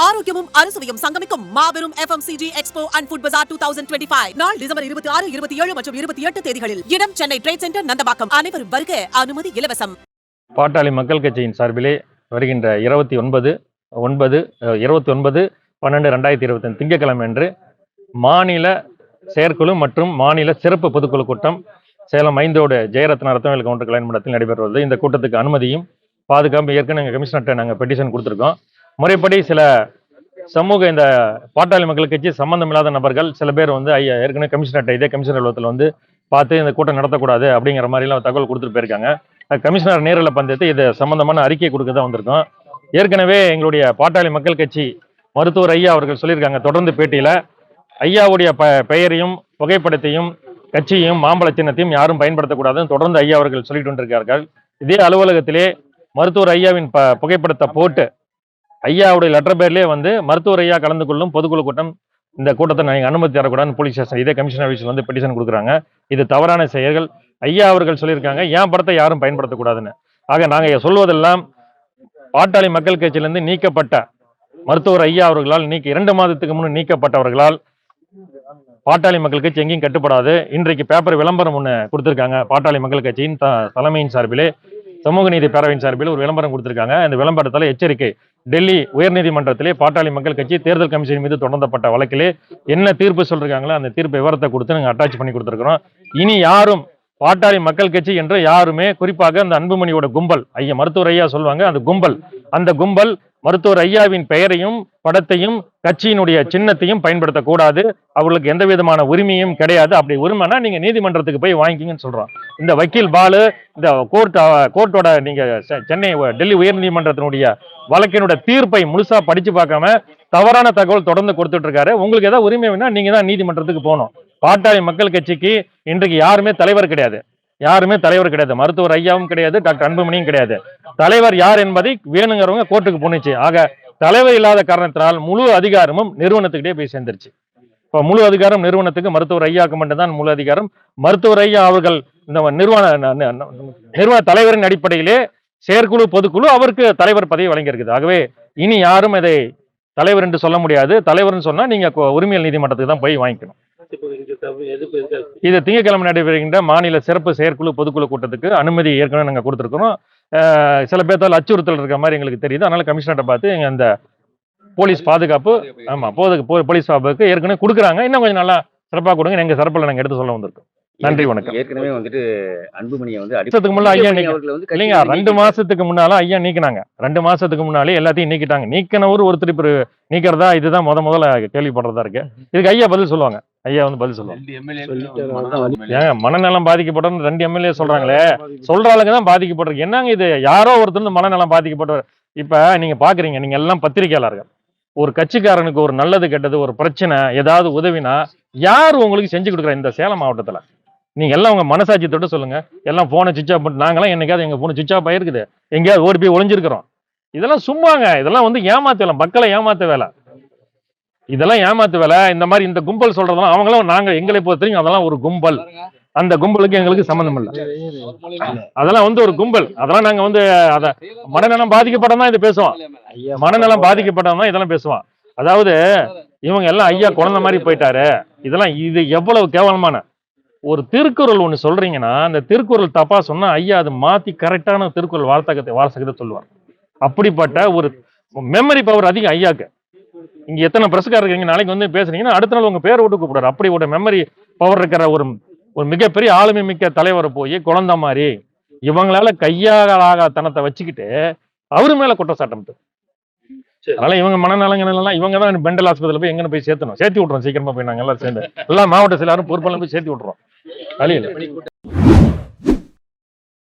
ஆரோக்கியமும் அறுசுவையும் சங்கமிக்கும் மாபெரும் FMCG எக்ஸ்போ அண்ட் ஃபுட் பஜார் 2025 நாள் டிசம்பர் 26, 27 மற்றும் 28 தேதிகளில். இடம் சென்னை ட்ரேட் சென்டர், நந்தவாக்கம். அனைவரும் வருக, அனுமதி இலவசம். பாட்டாளி மக்கள் கட்சியின் சார்பிலே வருகின்ற 29/12/2025 திங்கட்கிழமை அன்று மாநில செயற்குழு மற்றும் மாநில சிறப்பு பொதுக்குழு கூட்டம் சேலம் 5 ஜெயரத்ன ரத்னவேல் கவுண்டர் கல்யாண மண்டபத்தில் நடைபெறுவது. இந்த கூட்டத்துக்கு அனுமதியும் பாதுகாப்பு ஏற்கனவே கமிஷனர்கிட்ட நாங்கள் பெட்டிஷன் கொடுத்துருக்கோம். முறைப்படி சில சமூக இந்த பாட்டாளி மக்கள் கட்சி சம்பந்தம் இல்லாத நபர்கள் சில பேர் ஏற்கனவே கமிஷனர்கிட்ட இதே கமிஷனர் அலுவலகத்தில் பார்த்து இந்த கூட்டம் நடத்தக்கூடாது அப்படிங்கிற மாதிரிலாம் தகவல் கொடுத்துட்டு போயிருக்காங்க. கமிஷனர் நேரில் பந்தேத்து இது சம்பந்தமான அறிக்கை கொடுக்க தான் வந்திருக்கோம். ஏற்கனவே எங்களுடைய பாட்டாளி மக்கள் கட்சி மருத்துவர் ஐயா அவர்கள் சொல்லியிருக்காங்க தொடர்ந்து பேட்டியில், ஐயாவுடைய பெயரையும் புகைப்படத்தையும் கட்சியையும் மாம்பழ சின்னத்தையும் யாரும் பயன்படுத்தக்கூடாதுன்னு தொடர்ந்து ஐயா அவர்கள் சொல்லிட்டு வந்திருக்கார்கள். இதே அலுவலகத்திலே மருத்துவர் ஐயாவின் புகைப்படத்தை போட்டு ஐயாவுடைய லெட்டர் பேர்லேயே மருத்துவர் ஐயா கலந்து கொள்ளும் பொதுக்குழு கூட்டம், இந்த கூட்டத்தை நீங்கள் அனுமதி தரக்கூடாதுன்னு போலீஸ் ஸ்டேஷன் இதே கமிஷனர் ஆஃபீஸில் பெட்டிஷன் கொடுக்குறாங்க. இது தவறான செயல்கள். ஐயா அவர்கள் சொல்லியிருக்காங்க என் படத்தை யாரும் பயன்படுத்தக்கூடாதுன்னு. ஆக நாங்கள் சொல்வதெல்லாம் பாட்டாளி மக்கள் கட்சியிலிருந்து நீக்கப்பட்ட மருத்துவர் ஐயா அவர்களால் 2 மாதத்துக்கு முன் நீக்கப்பட்டவர்களால் பாட்டாளி மக்கள் கட்சி எங்கேயும் கட்டுப்படாது. இன்றைக்கு பேப்பர் விளம்பரம் ஒன்று கொடுத்துருக்காங்க. பாட்டாளி மக்கள் கட்சியின் தலைமையின் சார்பிலே சமூக நீதி பேரவையின் சார்பில் ஒரு விளம்பரம் கொடுத்திருக்காங்க. இந்த விளம்பரத்தில் எச்சரிக்கை, டெல்லி உயர்நீதிமன்றத்திலே பாட்டாளி மக்கள் கட்சி தேர்தல் கமிஷன் மீது தொடர்ந்தப்பட்ட வழக்கிலே என்ன தீர்ப்பு சொல்றாங்களோ அந்த தீர்ப்பு விவரத்தை கொடுத்து நாங்கள் அட்டாச் பண்ணி கொடுத்துருக்கிறோம். இனி யாரும் பாட்டாளி மக்கள் கட்சி என்று யாருமே, குறிப்பாக அந்த அன்புமணியோட கும்பல், மருத்துவர் ஐயா சொல்லுவாங்க, அந்த கும்பல் மருத்துவர் ஐயாவின் பெயரையும் படத்தையும் கட்சியினுடைய சின்னத்தையும் பயன்படுத்தக்கூடாது. அவர்களுக்கு எந்த விதமான உரிமையும் கிடையாது. அப்படி உரிமைனா நீங்க நீதிமன்றத்துக்கு போய் வாங்கிக்கிங்கன்னு சொல்றோம். இந்த வக்கீல் பாலு இந்த கோர்ட்டோட நீங்க டெல்லி உயர் நீதிமன்றத்தினுடைய வழக்கினுடைய தீர்ப்பை முழுசா படிச்சு பார்க்காம தவறான தகவல் தொடர்ந்து கொடுத்துட்டு இருக்காரு. உங்களுக்கு ஏதாவது உரிமை வேணா நீங்க தான் நீதிமன்றத்துக்கு போகணும். பாட்டாளி மக்கள் கட்சிக்கு இன்றைக்கு யாருமே தலைவர் கிடையாது. மருத்துவர் ஐயாவும் கிடையாது, டாக்டர் அன்புமணியும் கிடையாது. தலைவர் யார் என்பதை வேணுங்கிறவங்க கோர்ட்டுக்கு போனுச்சு. ஆக தலைவர் இல்லாத காரணத்தினால் முழு அதிகாரமும் நிறுவனத்துக்கிட்டே போய் சேர்ந்துருச்சு. இப்போ முழு அதிகாரம் நிறுவனத்துக்கு, மருத்துவர் ஐயாவுக்கு மட்டும்தான் முழு அதிகாரம். மருத்துவர் ஐயா அவர்கள் இந்த நிறுவன தலைவரின் அடிப்படையிலே செயற்குழு பொதுக்குழு அவருக்கு தலைவர் பதவி வழங்கியிருக்குது. ஆகவே இனி யாரும் இதை தலைவர் என்று சொல்ல முடியாது. தலைவர்னு சொன்னா நீங்க உரிமையல் நீதிமன்றத்துக்கு தான் போய் வாங்கிக்கணும். இது திங்கட்கிழமை நடைபெறுகின்ற மாநில சிறப்பு செயற்குழு பொதுக்குழு கூட்டத்துக்கு அனுமதி ஏற்கனவே நாங்கள் கொடுத்துருக்கிறோம். சில பேர்த்தால் அச்சுறுத்தல் இருக்கிற மாதிரி எங்களுக்கு தெரியுது. அதனால கமிஷனரை பார்த்து அந்த போலீஸ் பாதுகாப்பு, போலீஸ் பாதுகாப்பு ஏற்கனவே கொடுக்குறாங்க. இன்னும் கொஞ்சம் நல்லா சிறப்பாக கொடுங்க. எங்க சிறப்பில் நாங்கள் எடுத்து சொல்ல வந்திருக்கோம். நன்றி, வணக்கம். ஏற்கனவே அன்புமணியை ஐயா இல்லைங்க, 2 மாசத்துக்கு முன்னால ஐயா நீக்கினாங்க. 2 மாசத்துக்கு முன்னாலே எல்லாத்தையும் நீக்கிட்டாங்க. நீக்கினவர் ஒருத்தர் இப்ப நீக்கிறதா இதுதான் முதல்ல கேள்விப்படுறதா இருக்கு. இதுக்கு ஐயா பதில் சொல்லுவாங்க. பதில் சொல்லுவாங்க. மனநலம் பாதிக்கப்பட்டவங்க 2 எம்எல்ஏ சொல்றாங்களே, சொல்ற ஆளுங்க தான் பாதிக்கப்பட்டிருக்கு. என்னங்க இது, யாரோ ஒருத்தர் மனநலம் பாதிக்கப்பட்டவர். இப்ப நீங்க பாக்குறீங்க, நீங்க எல்லாம் பத்திரிகையாளர்கள், ஒரு கட்சிக்காரனுக்கு ஒரு நல்லது கெட்டது ஒரு பிரச்சனை ஏதாவது உதவினா யார் உங்களுக்கு செஞ்சு கொடுக்குற? இந்த சேலம் மாவட்டத்துல நீங்க எல்லாம் உங்க மனசாட்சி தொட்டு சொல்லுங்க. எல்லாம் போனை சுவிட்ச் ஆஃப் பண்ணிட்டு, நாங்களாம் என்னைக்காவது எங்க போன சுவிட்ச் ஆஃப் ஆயிருக்குது, எங்கேயாவது ஓடி போய் ஒளிஞ்சிருக்கிறோம். இதெல்லாம் சும்மாங்க, இதெல்லாம் ஏமாத்து வேலை, மக்களை ஏமாத்த வேலை, இதெல்லாம் ஏமாத்து வேலை. இந்த மாதிரி இந்த கும்பல் சொல்றதெல்லாம் அவங்களாம் நாங்க எங்களை பொறுத்தவரைக்கும் அதெல்லாம் ஒரு கும்பல். அந்த கும்பலுக்கு எங்களுக்கு சம்மந்தம் இல்லை. அதெல்லாம் ஒரு கும்பல். அதெல்லாம் நாங்க அத மனநலம் பாதிக்கப்பட்டதான் இது பேசுவோம். மனநலம் பாதிக்கப்பட்டதான் இதெல்லாம் பேசுவோம். அதாவது இவங்க எல்லாம் ஐயா குழந்தை மாதிரி போயிட்டாரு. இது எவ்வளவு கேவலமான ஒரு திருக்குறள் ஒண்ணு சொல்றீங்கன்னா, அந்த திருக்குறள் தப்பா சொன்னா ஐயா அது மாத்தி கரெக்டான திருக்குறள் வாசகத்தை சொல்லுவார். அப்படிப்பட்ட ஒரு மெமரி பவர் அதிகம் ஐயாக்கு. இங்க எத்தனை பிரஸ்காரர் இருக்கீங்க, நாளைக்கு பேசுறீங்கன்னா அடுத்த நாள் உங்க பேரை விட்டு கூப்பிடுறாரு. அப்படி ஒரு மெமரி பவர் இருக்கிற ஒரு மிகப்பெரிய ஆளுமை மிக்க தலைவரை போய் குழந்தை மாதிரி இவங்களால கையாளாகத்தனத்தை வச்சுக்கிட்டு அவரு மேல குற்றச்சாட்டம். அதனால இவங்க மனநலங்கள் எல்லாம் இவங்க தான் பெண்டல் ஆஸ்பத்திரியில போய் எங்கன்னு போய் சேர்த்தி விட்டுறோம். சீக்கிரமா போய் நாங்க எல்லாம் சேர்ந்து எல்லா மாவட்ட எல்லாரும் பொறுப்பாளரும் போய் சேர்த்தி விட்டுறோம். வழியில